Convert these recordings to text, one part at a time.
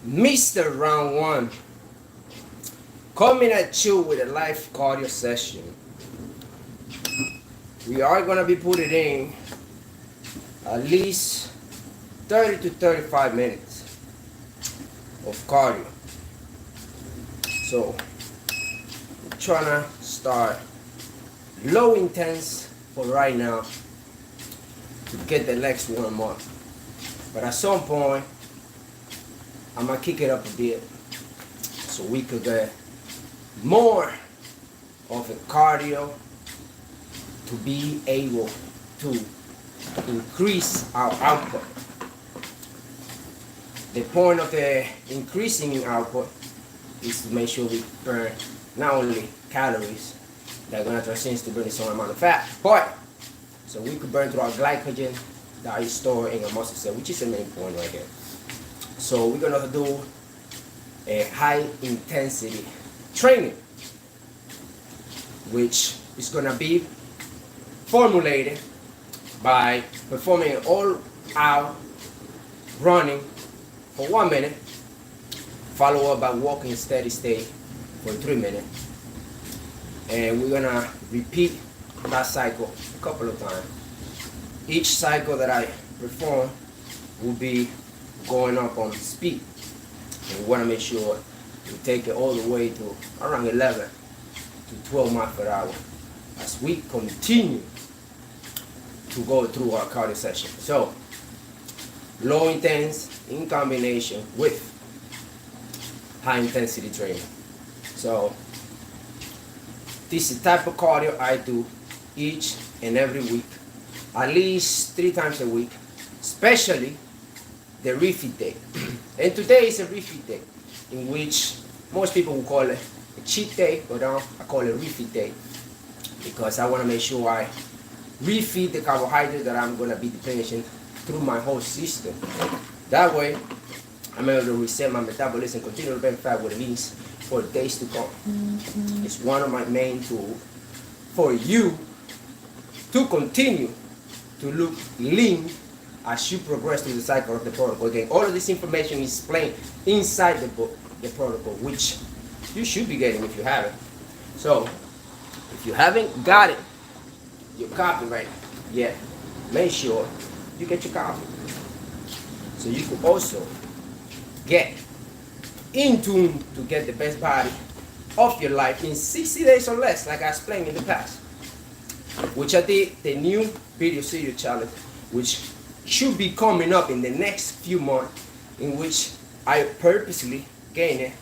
Mr. Round 1 coming at you with a live cardio session. We are going to be putting in at least 30 to 35 minutes of cardio. So, I'm trying to start low intense for right now to get the legs warm up. But at some point, I'm going to kick it up a bit so we could get more of a cardio to be able to increase our output. The point of the increasing in output is to make sure we burn not only calories that are going to transition to burning some amount of fat, but so we could burn through our glycogen that is stored in our muscle cell, which is the main point right here. So we're going to do a high intensity training, which is going to be formulated by performing an all-out running for 1 minute, follow up by walking steady state for 3 minutes, and we're gonna repeat that cycle a couple of times. Each cycle that I perform will be going up on speed, and we want to make sure we take it all the way to around 11 to 12 miles per hour as we continue to go through our cardio session. So low intense in combination with high intensity training. So this is the type of cardio I do each and every week, at least 3 times a week, especially the refeed day. And today is a refeed day, in which most people will call it a cheat day, but I call it refeed day because I want to make sure I refeed the carbohydrate that I'm going to be replenishing through my whole system. That way, I'm able to reset my metabolism, continue to burn fat with ease for days to come. It's one of my main tools for you to continue to look lean as you progress through the cycle of the protocol. Again, all of this information is explained inside the book, the protocol, which you should be getting if you haven't. So, if you haven't got it, your copy right yet, make sure you get your copy. So you can also get in tune to get the best body of your life in 60 days or less, like I explained in the past. Which I did the new video series challenge, which should be coming up in the next few months, in which I purposely gained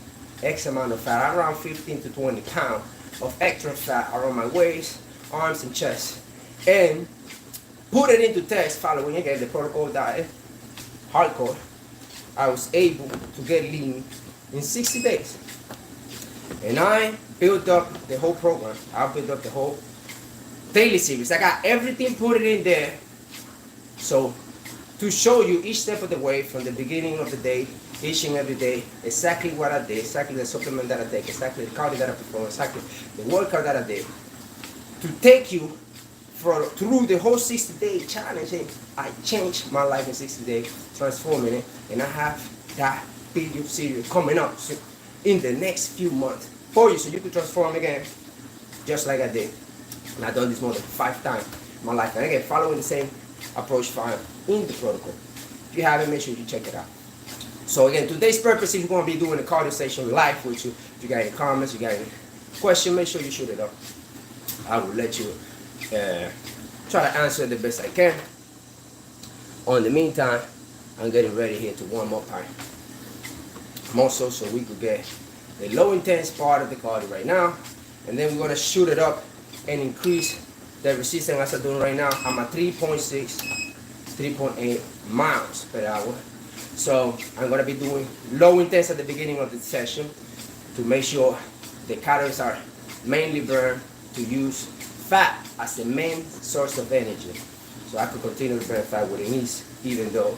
X amount of fat, around 15 to 20 pounds of extra fat around my waist, arms, and chest, and put it into test following again the protocol diet, hardcore. I was able to get lean in 60 days. And I built up the whole program. I built up the whole daily series. I got everything put it in there. So to show you each step of the way from the beginning of the day, each and every day, exactly what I did, exactly the supplement that I take, exactly the cardio that I perform, exactly the workout that I did, to take you through the whole 60-day challenge. I changed my life in 60 days, transforming it, and I have that video series coming up in the next few months for you, so you can transform again, just like I did. And I've done this more than 5 times in my life, and again, following the same approach found in the protocol. If you haven't, make sure you check it out. So again, today's purpose is we're going to be doing a cardio session live with you. If you got any comments, you got any questions, make sure you shoot it up. I will let you try to answer the best I can. In the meantime, I'm getting ready here to warm up my muscles so we could get the low intense part of the cardio right now, and then we're going to shoot it up and increase the resistance as I'm doing right now. I'm at 3.6, 3.8 miles per hour. So I'm going to be doing low intense at the beginning of the session to make sure the calories are mainly burned, to use fat as the main source of energy, so I could continue to burn fat with ease, even though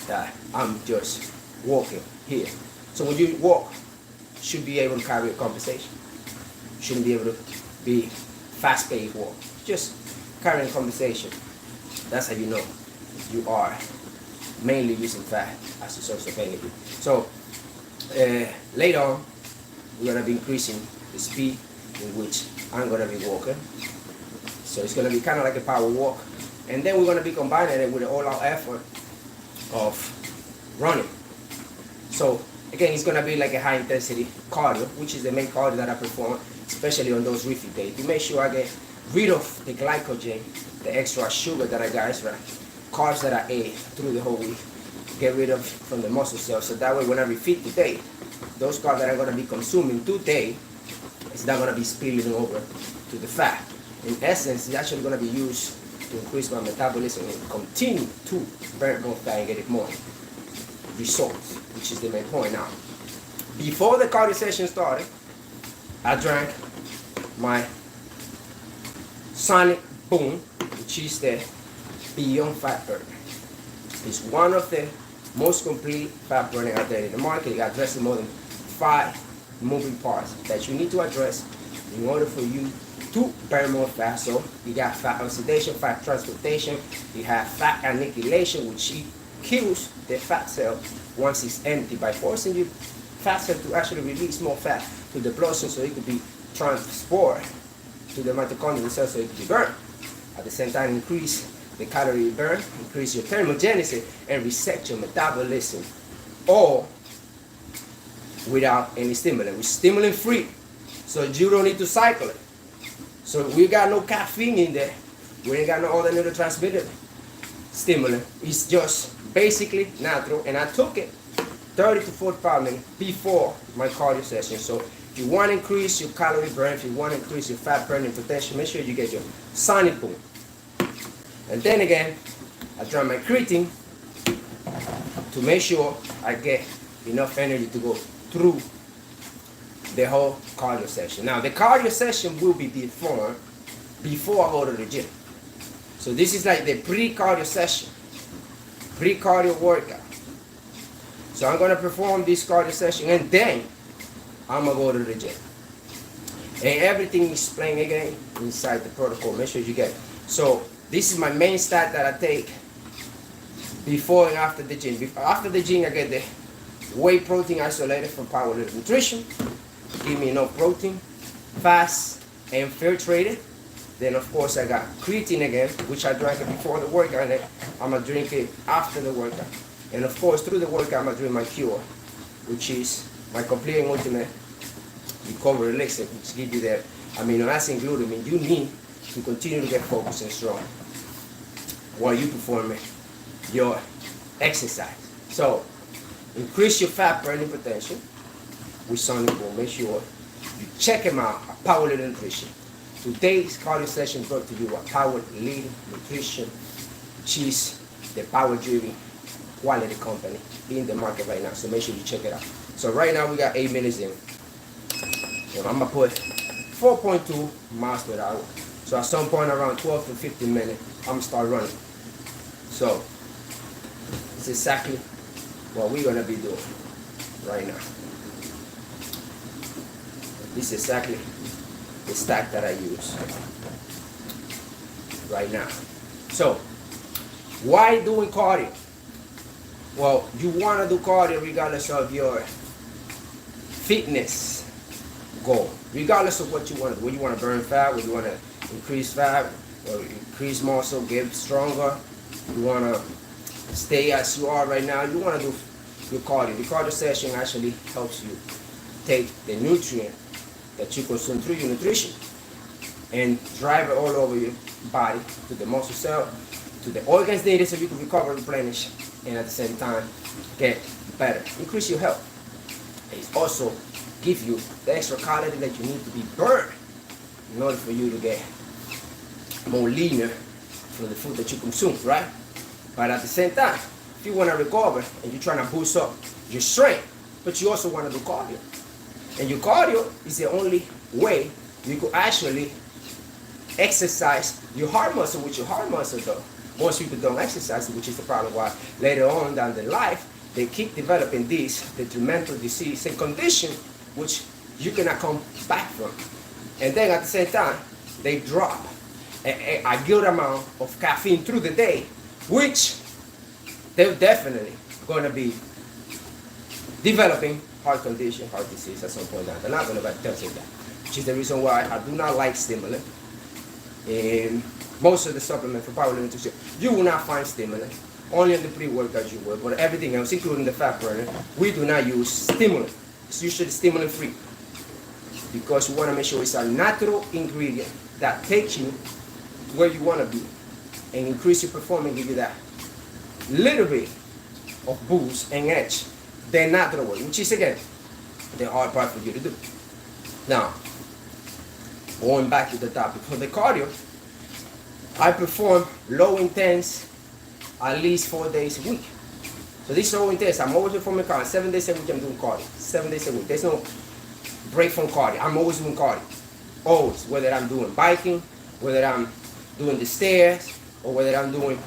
that I'm just walking here. So when you walk, you should be able to carry a conversation. You shouldn't be able to be fast-paced walk. Just carrying a conversation. That's how you know you are mainly using fat as a source of energy. So later on, we're gonna be increasing the speed in which I'm gonna be walking. So it's gonna be kind of like a power walk, and then we're gonna be combining it with an all-out effort of running. So again, it's gonna be like a high-intensity cardio, which is the main cardio that I perform, especially on those refeed days, to make sure I get rid of the glycogen, the extra sugar that I got, extra carbs that I ate through the whole week, get rid of from the muscle cells. So that way, when I refeed today, those carbs that I'm gonna be consuming today, it's not gonna be spilling over to the fat. In essence, it's actually gonna be used to increase my metabolism and continue to burn more fat and get more results, which is the main point now. Before the cardio session started, I drank my Sonic Boom, which is the Beyond Fat Burner. It's one of the most complete fat burning out there in the market. It addresses more than 5 moving parts that you need to address in order for you to burn more fat. So you got fat oxidation, fat transportation, you have fat annihilation, which kills the fat cell once it's empty by forcing your fat cell to actually release more fat to the bloodstream so it could be transported to the mitochondrial cell so it could be burned. At the same time, increase the calorie burn, increase your thermogenesis, and reset your metabolism, all without any stimulant. We're stimulant free, so you don't need to cycle it. So we got no caffeine in there. We ain't got no other neurotransmitter stimulant. It's just basically natural, and I took it 30 to 45 minutes before my cardio session. So if you want to increase your calorie burn, if you want to increase your fat burning potential, make sure you get your Sonic Boom. And then again, I drank my creatine to make sure I get enough energy to go through the whole cardio session. Now, the cardio session will be performed before I go to the gym. So this is like the pre-cardio session, pre-cardio workout. So I'm gonna perform this cardio session and then I'm gonna go to the gym. And everything is explained again inside the protocol. Make sure you get it. So this is my main stat that I take before and after the gym. After the gym, I get the whey protein isolated from Power Little Nutrition. Give me enough protein, fast and filtrated. Then of course I got creatine again, which I drank it before the workout, and I'm gonna drink it after the workout. And of course through the workout I'm gonna drink my cure, which is my complete and ultimate recovery elixir, which gives you the amino acid and glutamine you need to continue to get focused and strong while you perform your exercise. So increase your fat burning potential with Sonic Boom. Make sure you check them out at Power Little Nutrition. Today's cardio session brought to you by Power Little Nutrition, which is the power-driven quality company in the market right now. So make sure you check it out. So right now we got 8 minutes in. And I'm gonna put 4.2 miles per hour. So at some point around 12 to 15 minutes, I'm gonna start running. So it's exactly what we're gonna be doing right now. This is exactly the stack that I use right now. So why doing cardio? Well, you want to do cardio regardless of your fitness goal, regardless of what you want to do. Whether you want to burn fat, whether you want to increase fat or increase muscle, get stronger, you want to stay as you are right now, you want to do your cardio. The cardio session actually helps you take the nutrient that you consume through your nutrition and drive it all over your body to the muscle cell, to the organs needed so you can recover, replenish, and at the same time get better, increase your health. It also gives you the extra calorie that you need to be burned in order for you to get more leaner from the food that you consume, right? But at the same time, if you want to recover and you're trying to boost up your strength, but you also want to do cardio. And your cardio is the only way you could actually exercise your heart muscle with your heart muscle though. Most people don't exercise, which is the problem why later on down the life, they keep developing this detrimental disease and condition which you cannot come back from. And then at the same time, they drop a good amount of caffeine through the day, which they're definitely going to be developing heart condition, heart disease at some point down. They're not going to tell you that, which is the reason why I do not like stimulant. In most of the supplements for power nutrition, you will not find stimulant. Only in the pre-workout you will, but everything else, including the fat burner, we do not use stimulant. It's usually stimulant free because you want to make sure it's a natural ingredient that takes you where you want to be and increase your performance, give you that little bit of boost and edge the natural way, which is again the hard part for you to do. Now, going back to the topic for the cardio, I perform low intense at least 4 days a week. So this is low intense. I'm always performing cardio. 7 days a week I'm doing cardio. 7 days a week. There's no break from cardio. I'm always doing cardio. Always. Whether I'm doing biking, whether I'm doing the stairs, or whether I'm doing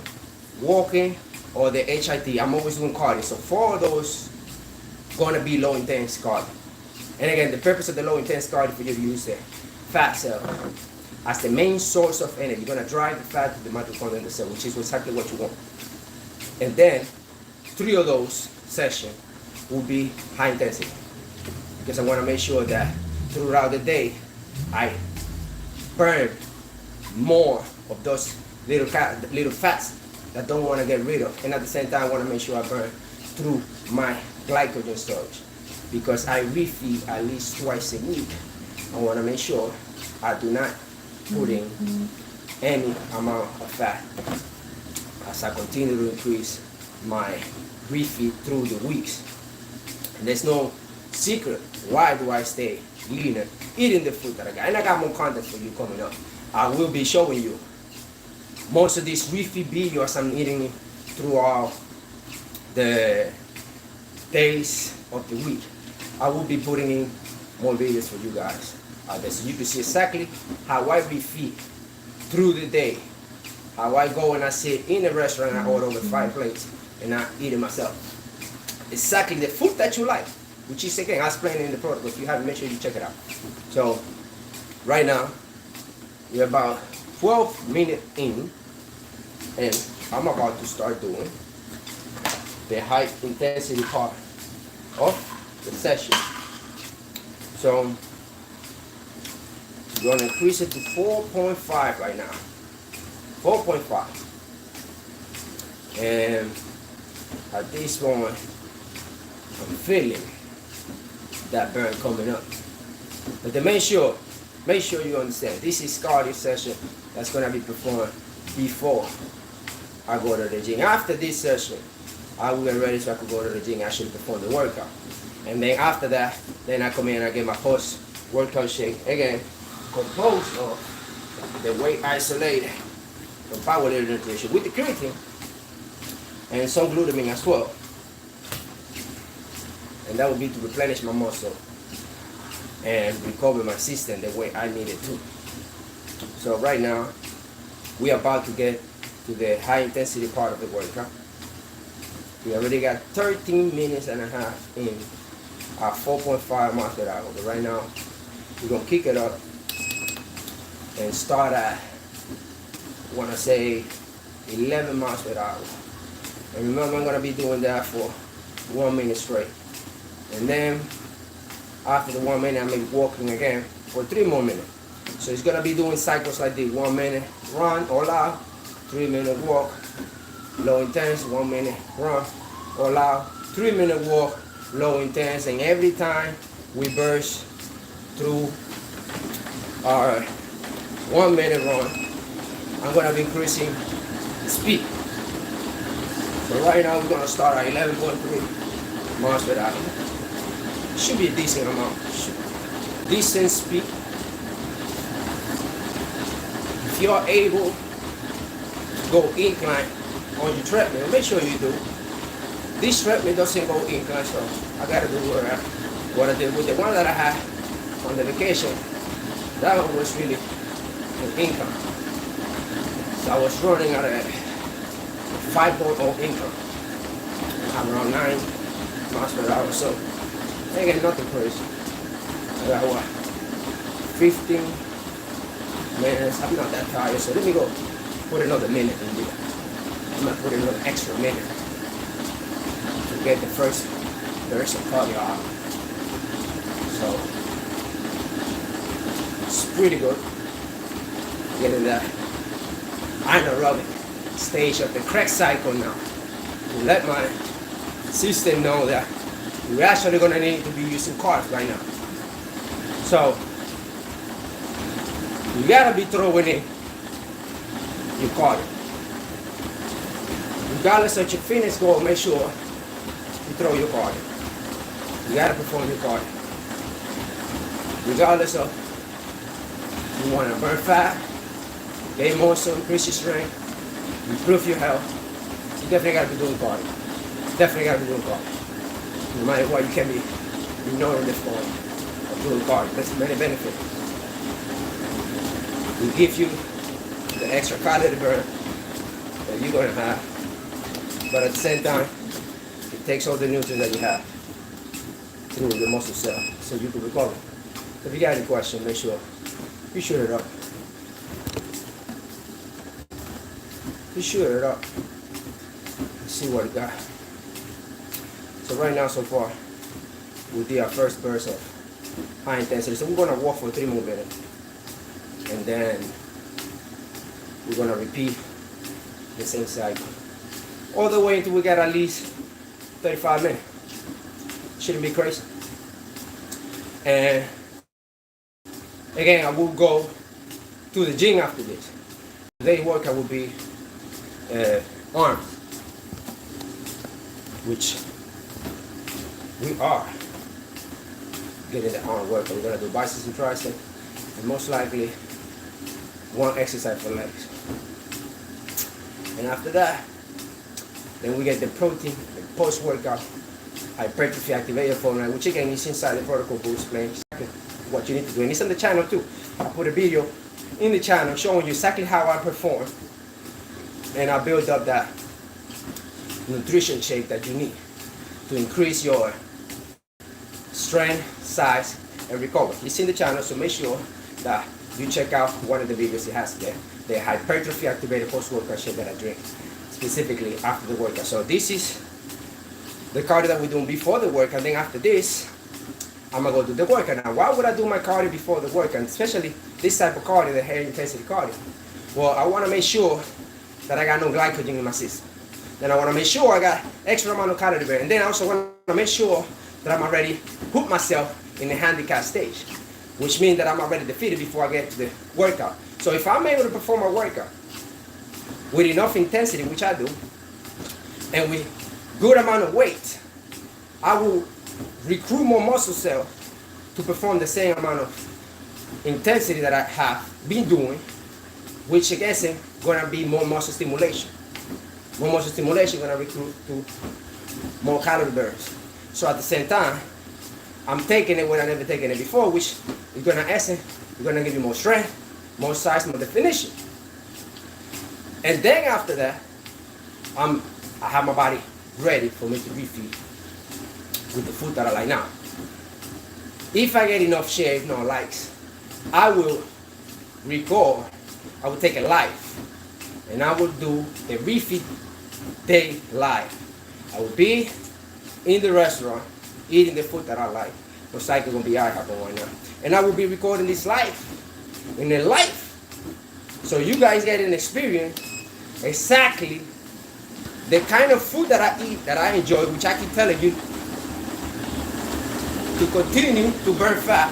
walking or the HIT, I'm always doing cardio. So 4 of those gonna be low intense cardio. And again, the purpose of the low intense cardio for you to use the fat cell as the main source of energy. You're gonna drive the fat to the mitochondria in the cell, which is exactly what you want. And then 3 of those sessions will be high intensity, because I want to make sure that throughout the day I burn more of those little fats that I don't want to get rid of, and at the same time I want to make sure I burn through my glycogen storage, because I refeed at least twice a week. I want to make sure I do not put in any amount of fat as I continue to increase my refeed through the weeks. And there's no secret why do I stay leaner eating the food that I got. And I got more content for you coming up. I will be showing you most of these refeed videos I'm eating throughout the days of the week. I will be putting in more videos for you guys out there, so you can see exactly how I refeed through the day, how I go and I sit in a restaurant and I order over 5 plates and I eat it myself. Exactly the food that you like, which is again, I explained in the protocol. If you haven't, make sure you check it out. So right now we're about 12 minutes in, and I'm about to start doing the high intensity part of the session. So we're going to increase it to 4.5 right now. 4.5. And at this point, I'm feeling that burn coming up. But to make sure you understand, this is cardio session that's going to be performed before I go to the gym. After this session, I will get ready so I could go to the gym and actually perform the workout. And then after that, then I come in and I get my post-workout shake. Again, composed of the weight isolated from power nutrition with the creatine and some glutamine as well. And that will be to replenish my muscle and recover my system the way I need it to. So right now, we are about to get to the high intensity part of the workout. We already got 13 minutes and a half in our 4.5 miles per hour. But right now, we're gonna kick it up and start at, I wanna say, 11 miles per hour. And remember, I'm gonna be doing that for 1 minute straight. And then after the 1 minute, I'm gonna be walking again for 3 more minutes. So it's gonna be doing cycles like this: 1 minute run all out, 3 minute walk, low intense, 1 minute run all out, 3 minute walk, low intense. And every time we burst through our 1 minute run, I'm gonna be increasing the speed. So right now we're gonna start at 11.3 miles per hour. Should be a decent amount. Decent speed. If you're able to go incline on your treadmill, make sure you do. This treadmill doesn't go incline, so I gotta do what I did with the one that I had on the vacation. That one was really an incline. So I was running at a 5.0 incline. I'm around 9 miles per hour. So again, nothing crazy. I got what? 15 minutes. I'm not that tired, so let me go put another minute in there. I'm gonna put another extra minute get the first burst of cardio out. So it's pretty good. Getting that anaerobic stage of the crack cycle now. To let my system know that we're actually gonna need to be using carbs right now. So you gotta be throwing in your cardio. Regardless of your fitness goal, make sure you throw your cardio. You gotta perform your cardio. Regardless of you wanna burn fat, gain muscle, increase your strength, improve your health, you definitely gotta be doing cardio. Definitely gotta be doing cardio. No matter what, you can be ignoring the point of doing cardio. There's many benefits. It gives you the extra calorie burn that you're gonna have, but at the same time, it takes all the nutrients that you have through the muscle cell so you can recover. If you got any question, make sure you shoot it up. You shoot it up. Let's see what it got. So right now, so far, we did our first burst of high intensity. So we're gonna walk for 3 more minutes. And then we're gonna repeat the same cycle. All the way until we get at least 35 minutes. Shouldn't be crazy. And again, I will go to the gym after this. Today's workout will be arms, which we are getting the arm workout. We're gonna do biceps and triceps, and most likely one exercise for legs. And after that, then we get the protein, the post-workout hypertrophy activator formula, which again is inside the protocol book explaining exactly what you need to do. And it's on the channel too. I put a video in the channel showing you exactly how I perform, and I build up that nutrition shape that you need to increase your strength, size, and recovery. It's in the channel, so make sure that you check out one of the videos it has there, the hypertrophy activated post-workout shake that I drink, specifically after the workout. So this is the cardio that we're doing before the workout. Then after this, I'm gonna go do the workout. Now, why would I do my cardio before the workout, especially this type of cardio, the high intensity cardio? Well, I want to make sure that I got no glycogen in my system. Then I want to make sure I got extra amount of calorie burn. And then I also want to make sure that I'm already put myself in the handicap stage, which means that I'm already defeated before I get to the workout. So if I'm able to perform a workout with enough intensity, which I do, and with good amount of weight, I will recruit more muscle cells to perform the same amount of intensity that I have been doing, which again is going to be more muscle stimulation. More muscle stimulation going to recruit to more calorie burns. So at the same time, I'm taking it when I never taken it before, which is going to give you more strength, more size, more definition. And then after that, I have my body ready for me to refeed with the food that I like now. If I get enough shape, no likes, I will record, I will take a live, and I will do a refeed day live. I will be in the restaurant eating the food that I like. Most likely gonna be IHOP right now. And I will be recording this live, in a live. So you guys get an experience exactly the kind of food that I eat, that I enjoy, which I keep telling you, to continue to burn fat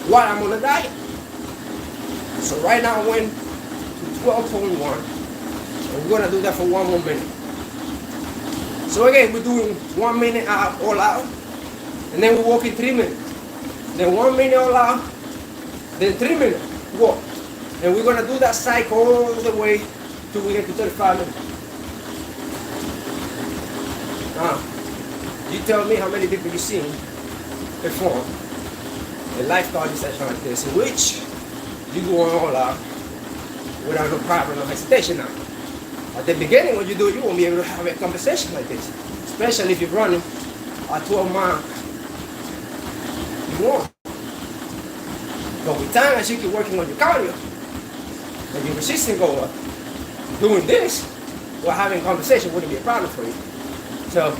while I'm on a diet. So right now I went to 12.1, and we're gonna do that for 1 more minute. So again, we're doing 1 minute out, all out, and then we're walking 3 minutes. Then 1 minute all out, then 3 minutes walk. And we're gonna do that cycle all the way till we get to 35 minutes. Now, you tell me how many people you seen perform a life cardio session like this, in which you going all out without no problem, no hesitation now. At the beginning, when you do it, you won't be able to have a conversation like this, especially if you're running a 12-mile. You won't. But with time, as you keep working on your cardio and your resistance go up, doing this, well, having a conversation wouldn't be a problem for you. So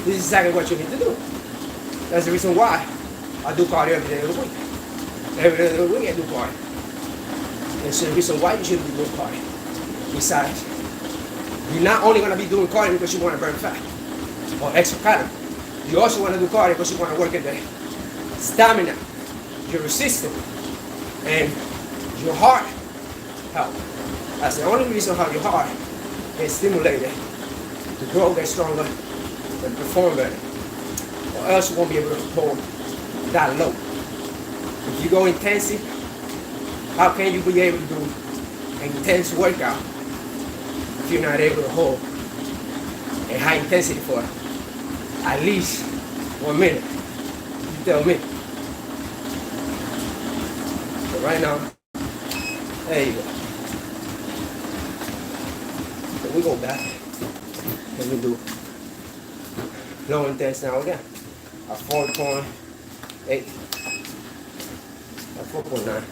this is exactly what you need to do. That's the reason why I do cardio every day of the week. Every day of the week I do cardio. That's the reason why you should be doing cardio. Besides, you're not only going to be doing cardio because you want to burn fat or extra calories. You also want to do cardio because you want to work at the stamina, your resistance, and your heart health. That's the only reason how your heart gets stimulated to grow, get stronger, and perform better. Or else you won't be able to hold that low. If you go intensive, how can you be able to do an intense workout if you're not able to hold a high intensity for at least 1 minute? You tell me. So right now, there you go. So we go back and we do low intense now again. A 4.8, a 4.9.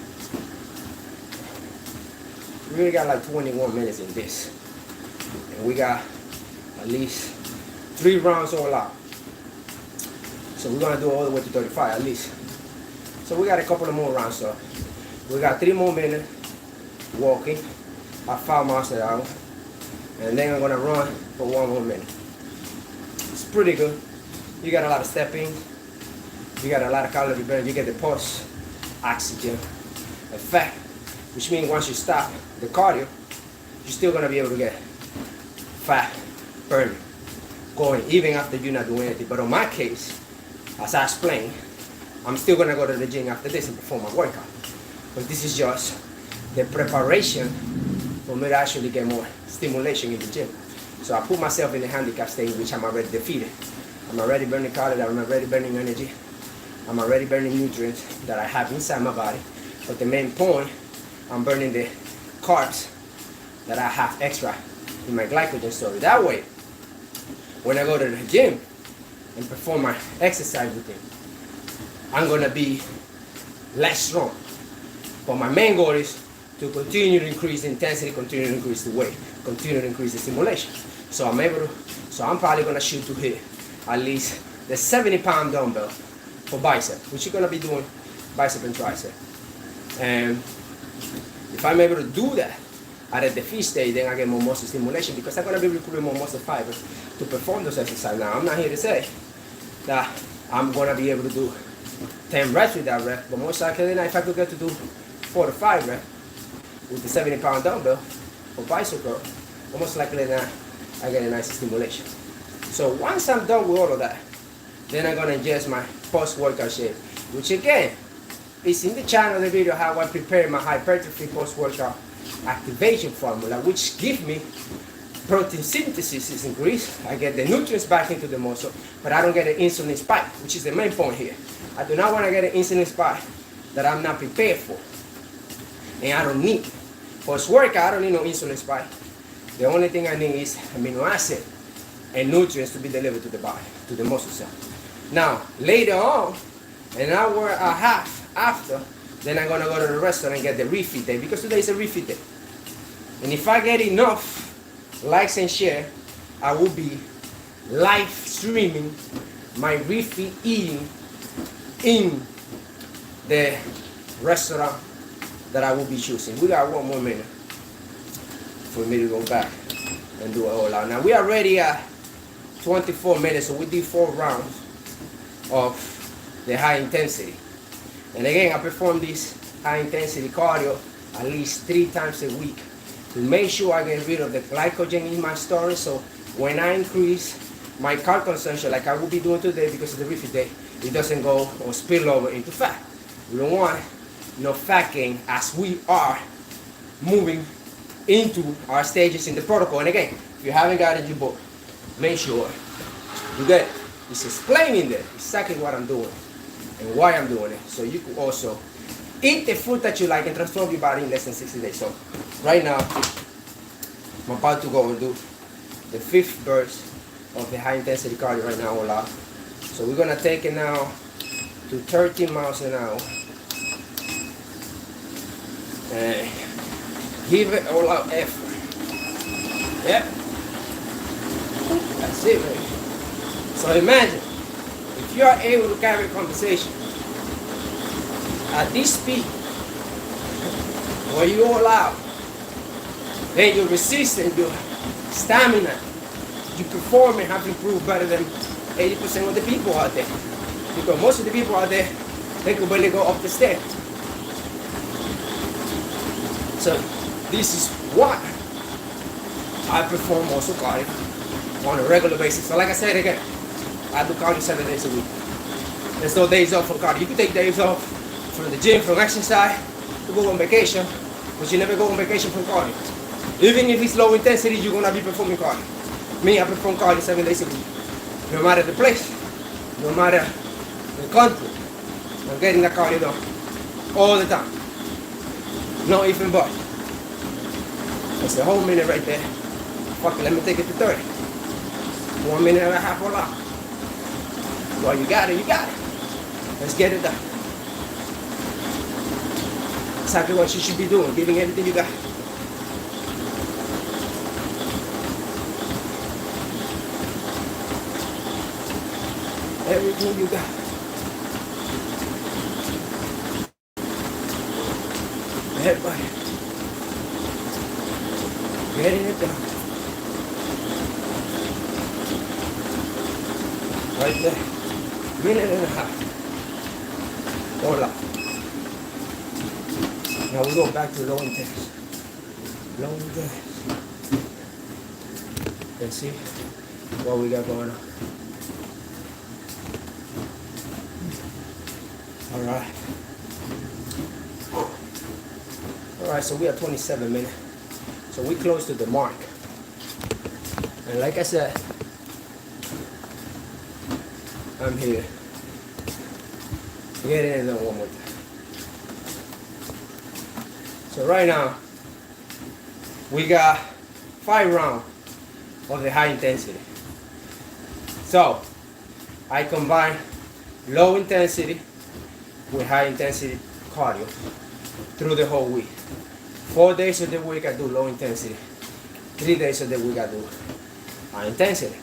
We really got like 21 minutes in this. And we got at least 3 rounds all out. So we're gonna do all the way to 35 at least. So we got a couple of more rounds. So we got 3 more minutes walking at 5 miles an hour. And then I'm gonna run for 1 more minute. It's pretty good. You got a lot of stepping. You got a lot of calorie burn. You get the pulse oxygen effect, which means once you stop the cardio, you're still gonna be able to get fat burning going even after you're not doing anything. But on my case, as I explained, I'm still gonna go to the gym after this and perform my workout. But this is just the preparation for me to actually get more stimulation in the gym. So I put myself in a handicap state in which I'm already defeated. I'm already burning calories, I'm already burning energy, I'm already burning nutrients that I have inside my body. But the main point, I'm burning the carbs that I have extra in my glycogen storage. That way, when I go to the gym and perform my exercise routine, I'm gonna be less strong. But my main goal is to continue to increase the intensity, continue to increase the weight, continue to increase the stimulation. So I'm probably gonna shoot to hit at least the 70-pound dumbbell for bicep, which you're gonna be doing bicep and tricep. And if I'm able to do that at a defeat stage, then I get more muscle stimulation because I'm gonna be recruiting more muscle fibers to perform those exercises. Now, I'm not here to say that I'm gonna be able to do 10 reps with that rep, but most likely than not, if I could get to do 4 to 5 reps with the 70-pound dumbbell for bicep curl, almost likely than not, I get a nice stimulation. So once I'm done with all of that, then I'm gonna ingest my post-workout shake, which again is in the channel, the video how I prepare my hypertrophy post-workout activation formula, which gives me protein synthesis is increased. I get the nutrients back into the muscle, but I don't get an insulin spike, which is the main point here. I do not want to get an insulin spike that I'm not prepared for, and I don't need. Post-workout, I don't need no insulin spike. The only thing I need is amino acid and nutrients to be delivered to the body, to the muscle cell. Now, later on, an hour and a half after, then I'm gonna go to the restaurant and get the refeed day, because today is a refeed day. And if I get enough likes and share, I will be live streaming my refeed eating in the restaurant that I will be choosing. We got 1 more minute for me to go back and do it all out. Now we are already at 24 minutes, so we did 4 rounds of the high intensity. And again, I perform this high intensity cardio at least 3 times a week to make sure I get rid of the glycogen in my storage, so when I increase my carb consumption like I will be doing today because of the refeed day, it doesn't go or spill over into fat. We don't want no fat gain as we are moving into our stages in the protocol. And again, if you haven't got it, your book, make sure you get it. It's explaining there exactly what I'm doing and why I'm doing it, so you can also eat the food that you like and transform your body in less than 60 days. So right now, I'm about to go and do the 5th burst of the high intensity cardio right now all out. So we're gonna take it now to 13 miles an hour and give it all out effort. Yep, that's it, baby. So imagine, if you are able to carry a conversation at this speed, where you all out, then your resistance, your stamina, your performance have improved better than 80% of the people out there. Because most of the people out there, they could barely go up the stairs. So this is why I perform also cardio on a regular basis. So like I said again, I do cardio 7 days a week. There's no days off from cardio. You can take days off from the gym, from exercise, to go on vacation, but you never go on vacation from cardio. Even if it's low intensity, you're gonna be performing cardio. Me, I perform cardio 7 days a week. No matter the place, no matter the country, I'm getting that cardio done all the time. No even but. That's a whole minute right there. Fuck it, let me take it to 30. 1 minute and a half all out. Well, you got it, you got it. Let's get it done. Exactly what you should be doing, giving everything you got. Everything you got. Everybody. Getting it done. Right there. Minute and a half. Hola. Now we go back to low intense. Low intense. Let's see what we got going on. Alright. Alright, so we are 27 minutes. So we close to the mark. And like I said, I'm here. Get in there one more time. So right now, we got 5 rounds of the high intensity. So I combine low intensity with high intensity cardio through the whole week. 4 days of the week I do low intensity. 3 days of the week I do high intensity.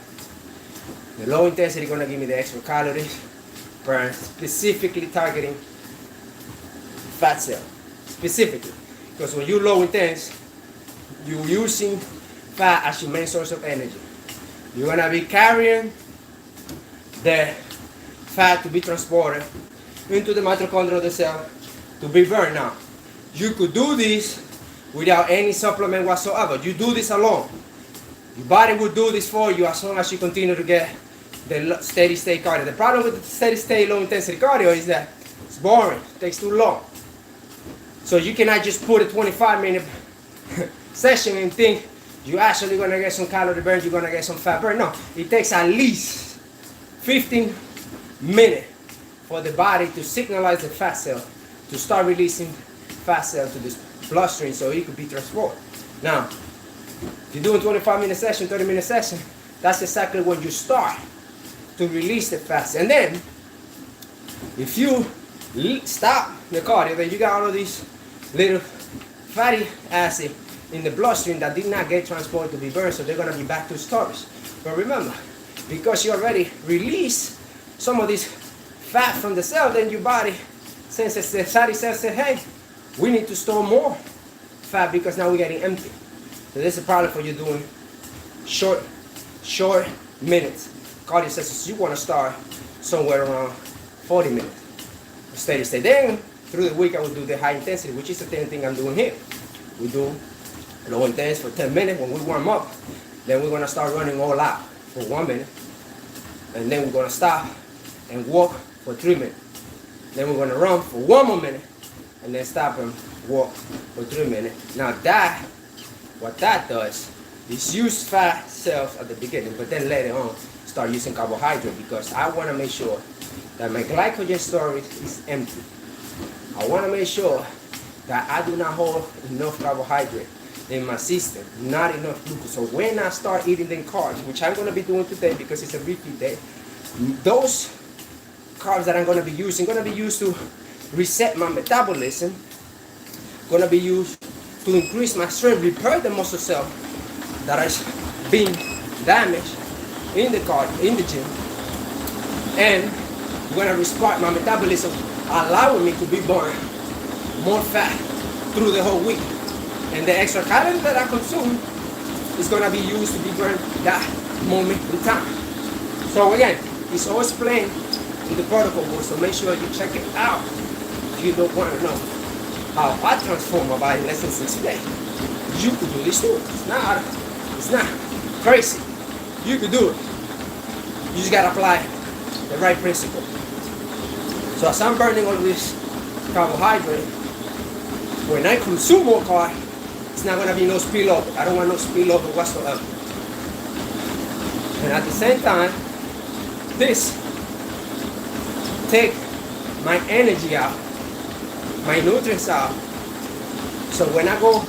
The low intensity is gonna give me the extra calories, burn, specifically targeting fat cell. Specifically. Because when you're low intense, you're using fat as your main source of energy. You're gonna be carrying the fat to be transported into the mitochondria of the cell to be burned. Now, you could do this without any supplement whatsoever. You do this alone. Your body will do this for you as long as you continue to get the steady state cardio. The problem with the steady state low intensity cardio is that it's boring, it takes too long. So you cannot just put a 25-minute session and think you're actually gonna get some calorie burn, you're gonna get some fat burn. No, it takes at least 15 minutes for the body to signalize the fat cell to start releasing fat cell to this bloodstream so it could be transported. Now, if you're doing 25-minute session, 30-minute session, that's exactly when you start to release the fat cell. And then, if you stop the cardio, then you got all of these little fatty acid in the bloodstream that did not get transported to be burned, so they're gonna be back to storage. But remember, because you already released some of this fat from the cell, then your body senses the fatty cells say, hey, we need to store more fat because now we're getting empty. So this is a problem for you doing short minutes cardio sessions. You want to start somewhere around 40 minutes. Steady state. Then through the week I will do the high intensity, which is the same thing I'm doing here. We do low intense for 10 minutes when we warm up. Then we're gonna start running all out for 1 minute. And then we're gonna stop and walk for 3 minutes. Then we're gonna run for 1 more minute and then stop and walk for 3 minutes. Now what that does is use fat cells at the beginning, but then later on start using carbohydrate because I want to make sure that my glycogen storage is empty. I want to make sure that I do not hold enough carbohydrate in my system, not enough glucose. So when I start eating the carbs, which I'm going to be doing today because it's a refeed day, those carbs that I'm going to be using to reset my metabolism, going to be used to increase my strength, repair the muscle cell that has been damaged in the gym, and you're gonna restart my metabolism, allowing me to be burned more fat through the whole week. And the extra calories that I consume is gonna be used to be burned that moment in time. So again, it's all explained in the protocol book, so make sure you check it out if you don't want to know how I transform my body in less than 60 days. You could do this too. It's not crazy. You could do it. You just gotta apply the right principle. So as I'm burning all this carbohydrate, when I consume more carb, it's not gonna be no spillover. I don't want no spillover whatsoever. And at the same time, this take my energy out, my nutrients out. So when I go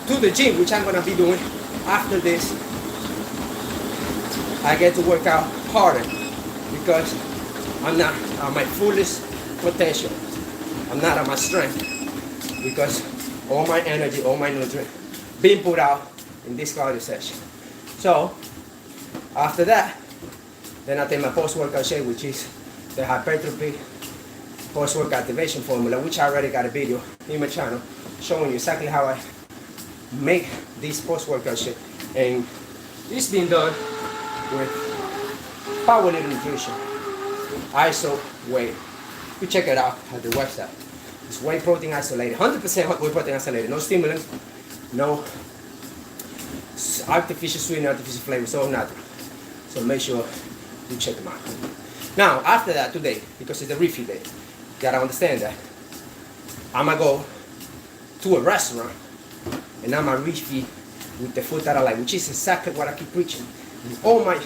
to the gym, which I'm gonna be doing after this, I get to work out harder because I'm not at my fullest potential. I'm not at my strength because all my energy, all my nutrients being put out in this cardio session. So after that, then I take my post-workout shake, which is the hypertrophy post-workout activation formula, which I already got a video in my channel showing you exactly how I make this post-workout shake. And it's been done with Power Little Nutrition, ISO whey. You check it out at the website. It's whey protein isolated, 100% whey protein isolated, no stimulants, no artificial sweetener, artificial flavor, so nothing. So make sure you check them out. Now, after that today, because it's the refeed day, you gotta understand that I'm gonna go to a restaurant and I'm gonna refeed with the food that I like, which is exactly what I keep preaching in all my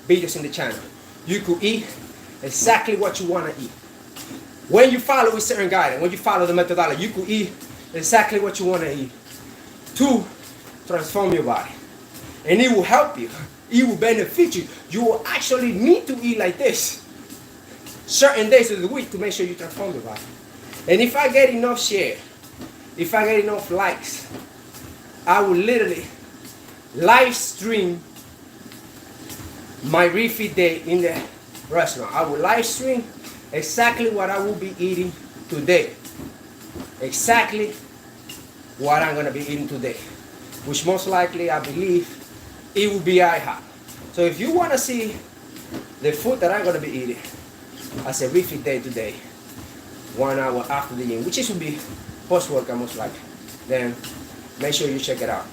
videos in the channel. You could eat exactly what you wanna eat. When you follow a certain guidance, when you follow the methodology, you could eat exactly what you wanna eat to transform your body. And it will help you. It will benefit you. You will actually need to eat like this certain days of the week to make sure you transform your body. And if I get enough share, if I get enough likes, I will literally live stream my refeed day in the restaurant. I will live stream exactly what I will be eating today. Exactly what I'm going to be eating today. Which most likely, I believe, it will be IHOP. So if you want to see the food that I'm going to be eating as a refeed day today, 1 hour after the gym, which will be post-workout most likely, then make sure you check it out.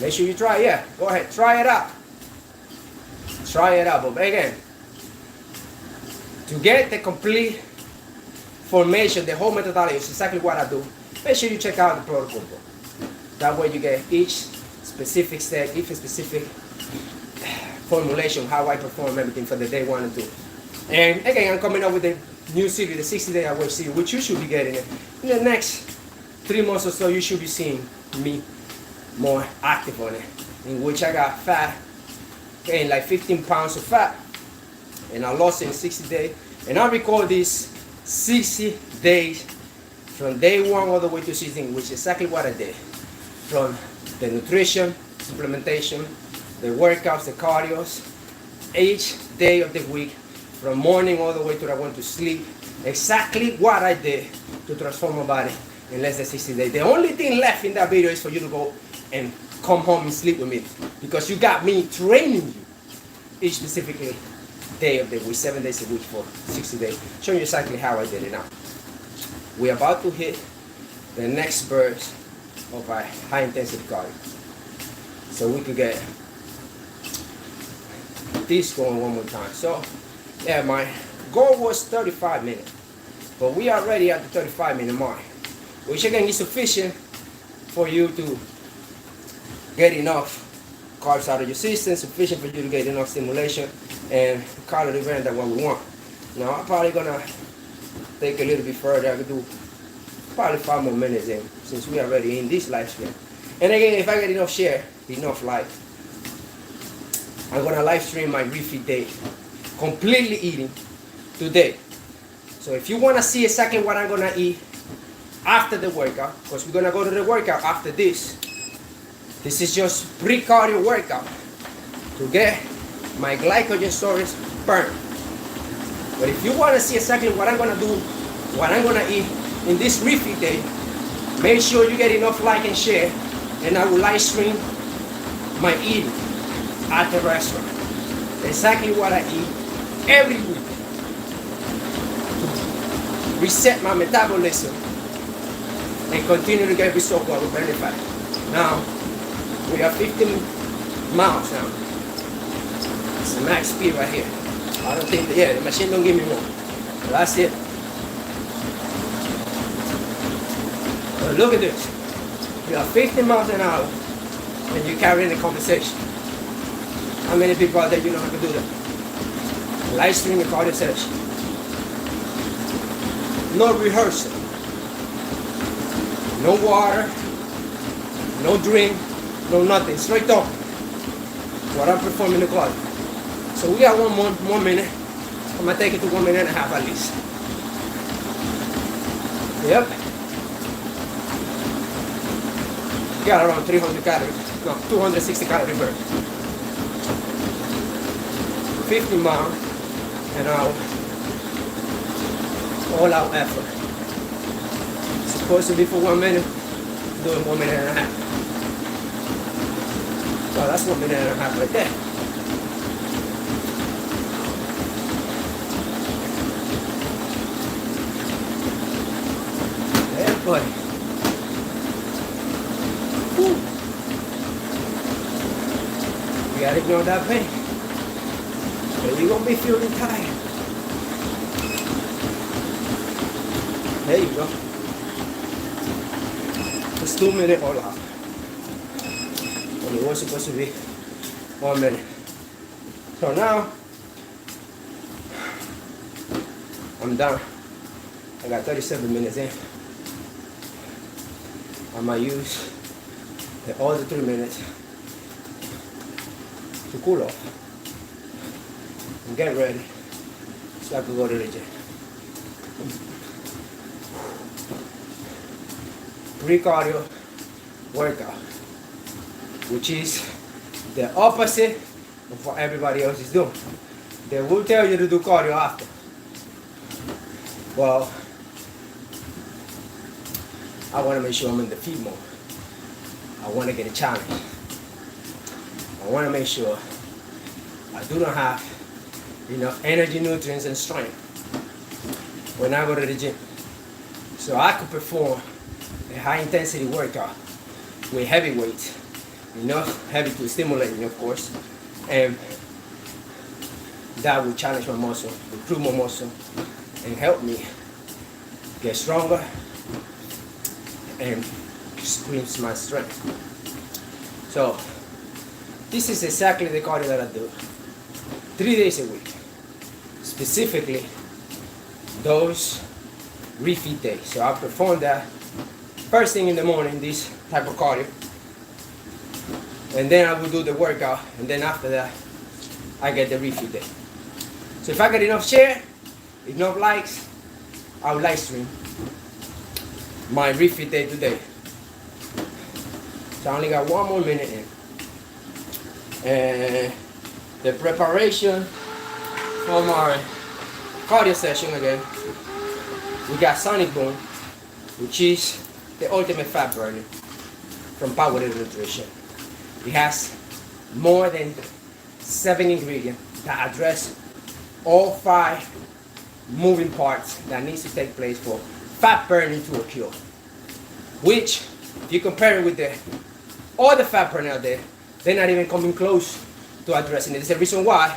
Make sure you try it. Yeah, go ahead, try it out. Try it out. But again, to get the complete formation, the whole methodology is exactly what I do. Make sure you check out the protocol book. That way you get each specific step, each specific formulation, how I perform everything for the day 1 and 2. And again, I'm coming up with a new series, the 60-day away series, which you should be getting it. In the next 3 months or so, you should be seeing me more active on it, in which I got fat, gained like 15 pounds of fat, and I lost it in 60 days. And I record these 60 days from day 1 all the way to 16, which is exactly what I did. From the nutrition, supplementation, the workouts, the cardios, each day of the week, from morning all the way to I went to sleep, exactly what I did to transform my body in less than 60 days. The only thing left in that video is for you to go and come home and sleep with me, because you got me training you each specifically day of the week, 7 days a week for 60 days, showing you exactly how I did it. Now, we're about to hit the next burst of our high intensity cardio. So we could get this going one more time. So yeah, my goal was 35 minutes, but we are already at the 35-minute mark, which again is sufficient for you to get enough carbs out of your system, sufficient for you to get enough stimulation and calorie burn that what we want. Now I'm probably gonna take a little bit further. I could do probably 5 more minutes in, since we are already in this live stream. And again, if I get enough share, enough like, I'm gonna live stream my refeed day, completely eating today. So if you wanna see exactly what I'm gonna eat after the workout, because we're gonna go to the workout after this. This is just pre-cardio workout to get my glycogen storage burned. But if you want to see exactly what I'm gonna do, what I'm gonna eat in this refeed day, make sure you get enough like and share, and I will live stream my eating at the restaurant. Exactly what I eat every week. Reset my metabolism and continue to get results while we're burning fat. Now, we are 15 miles now. It's the max speed right here. I don't think, the machine don't give me more. But that's it. But look at this. You are 50 miles an hour and you're carrying a conversation. How many people out there you know how to do that? Live stream a cardio session. No rehearsal. No water. No drink. No nothing. Straight up. What I'm performing in the cardio. So we got one more minute. I'm gonna take it to 1 minute and a half at least. Yep. We got around 300 calories. No, 260 calories burn. 50 miles an hour. All out effort. Supposed to be for 1 minute. Doing 1 minute and a half. So that's 1 minute and a half right there. Buddy. Whew. You gotta ignore that pain. But you're gonna be feeling tired. There you go. It's 2 minutes all out. And it was supposed to be 1 minute. So now I'm done. I got 37 minutes in. I might use the other 3 minutes to cool off and get ready so I can go to the gym. Pre-cardio workout, which is the opposite of what everybody else is doing. They will tell you to do cardio after. Well, I want to make sure I'm in the feed mode. I want to get a challenge. I want to make sure I do not have enough energy, nutrients, and strength when I go to the gym. So I could perform a high intensity workout with heavy weights, enough heavy to stimulate me, of course, and that will challenge my muscle, improve my muscle, and help me get stronger and screams my strength. So this is exactly the cardio that I do 3 days a week, specifically those refeed days. So I perform that first thing in the morning, this type of cardio, and then I will do the workout, and then after that I get the refeed day. So if I get enough share, enough likes, I'll live stream my refeed day today. So I only got 1 more minute in. And the preparation for my cardio session again, we got Sonic Boom, which is the ultimate fat burner from Power Nutrition. It has more than 7 ingredients that address all 5 moving parts that needs to take place for fat burning to occur. Which, if you compare it with the other fat burner out there, they're not even coming close to addressing it. It's the reason why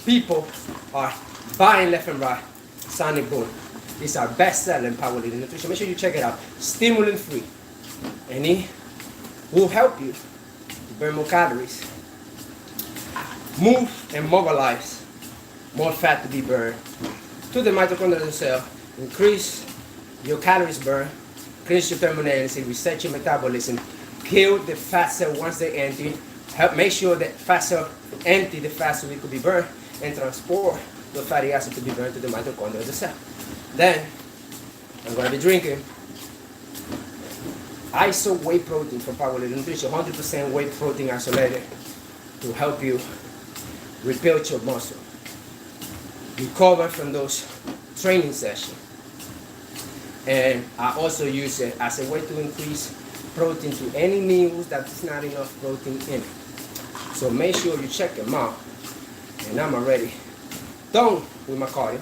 people are buying left and right Sonic Boom. It's our best-selling Power Nutrition. Make sure you check it out. Stimulant-free, and it will help you to burn more calories, move and mobilize more fat to be burned to the mitochondria of the cell, increase your calories burned, increase your thermogenesis, reset your metabolism, kill the fat cell once they empty, help make sure that fat cell empty the faster it could be burned, and transport the fatty acid to be burned to the mitochondria of the cell. Then I'm going to be drinking iso whey protein from Power Nutrition, 100% whey protein isolated, to help you rebuild your muscle. recover from those training sessions. And I also use it as a way to increase protein to any meals that is not enough protein in it. So make sure you check them out. And I'm already done with my cardio.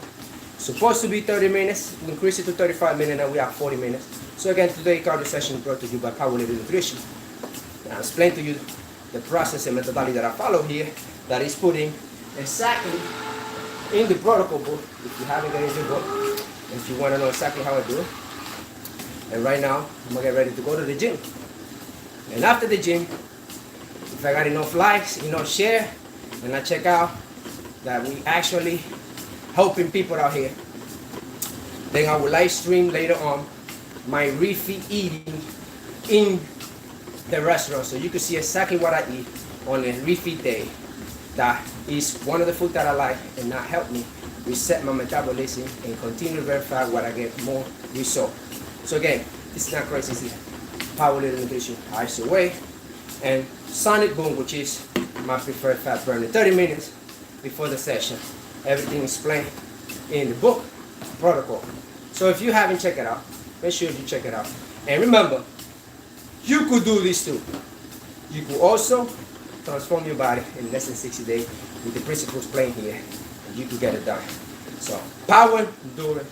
Supposed to be 30 minutes, we increase it to 35 minutes, and we have 40 minutes. So again, today's cardio session is brought to you by Power Living Nutrition. And I'll explain to you the process and methodology that I follow here, that is putting exactly in the protocol book, if you haven't got it in the book, if you want to know exactly how I do it. And right now, I'm going to get ready to go to the gym. And after the gym, if I got enough likes, enough share, and I check out that we actually helping people out here, then I will live stream later on my refeed eating in the restaurant, so you can see exactly what I eat on a refeed day. That is one of the food that I like, and that help me reset my metabolism and continue to burn fat while I get more result. So again, it's not crazy. It's Power Living Nutrition Ice Away and Sonic Boom, which is my preferred fat burner. 30 minutes before the session. Everything is explained in the book protocol. So if you haven't checked it out, make sure you check it out. And remember, you could do this too. You could also transform your body in less than 60 days with the principles explained here, and you could get it done. So power, endurance,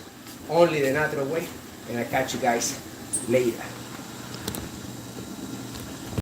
only the natural way, and I'll catch you guys later.